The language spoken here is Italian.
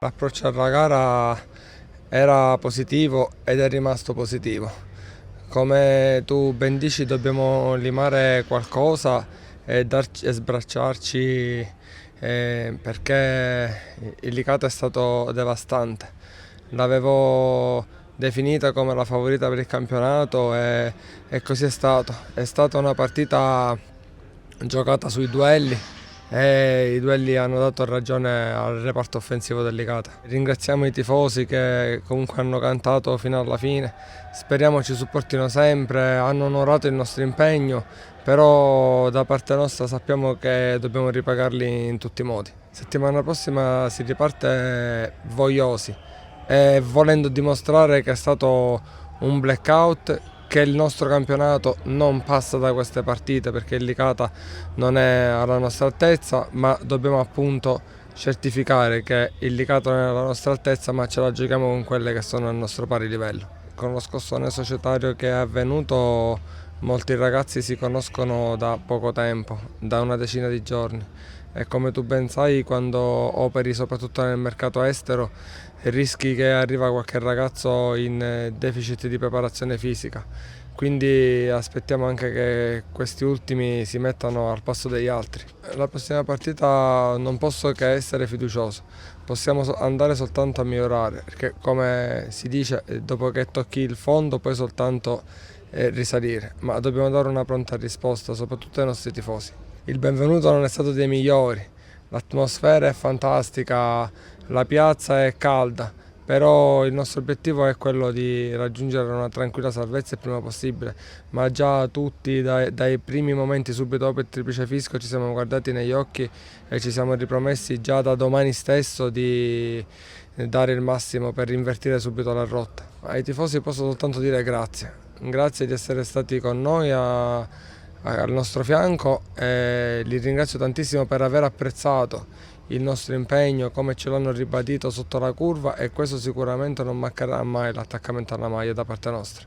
L'approccio alla gara era positivo ed è rimasto positivo. Come tu ben dici, dobbiamo limare qualcosa e sbracciarci perché il Licata è stato devastante. L'avevo definita come la favorita per il campionato e così è stato. È stata una partita giocata sui duelli e i duelli hanno dato ragione al reparto offensivo del Licata. Ringraziamo i tifosi che comunque hanno cantato fino alla fine, speriamo ci supportino sempre, hanno onorato il nostro impegno, però da parte nostra sappiamo che dobbiamo ripagarli in tutti i modi. Settimana prossima si riparte vogliosi e volendo dimostrare che è stato un blackout, che il nostro campionato non passa da queste partite perché il Licata non è alla nostra altezza, ma dobbiamo appunto certificare che il Licata non è alla nostra altezza, ma ce la giochiamo con quelle che sono al nostro pari livello. Con lo scossone societario che è avvenuto, molti ragazzi si conoscono da poco tempo, da una decina di giorni. E come tu ben sai, quando operi soprattutto nel mercato estero, rischi che arriva qualche ragazzo in deficit di preparazione fisica. Quindi aspettiamo anche che questi ultimi si mettano al passo degli altri. La prossima partita non posso che essere fiducioso, possiamo andare soltanto a migliorare, perché come si dice, dopo che tocchi il fondo puoi soltanto risalire, ma dobbiamo dare una pronta risposta, soprattutto ai nostri tifosi. Il benvenuto non è stato dei migliori, l'atmosfera è fantastica, la piazza è calda, però il nostro obiettivo è quello di raggiungere una tranquilla salvezza il prima possibile, ma già tutti dai primi momenti subito dopo il triplice fischio ci siamo guardati negli occhi e ci siamo ripromessi già da domani stesso di dare il massimo per invertire subito la rotta. Ai tifosi posso soltanto dire grazie, grazie di essere stati con noi al nostro fianco e li ringrazio tantissimo per aver apprezzato il nostro impegno come ce l'hanno ribadito sotto la curva, e questo sicuramente non mancherà mai l'attaccamento alla maglia da parte nostra.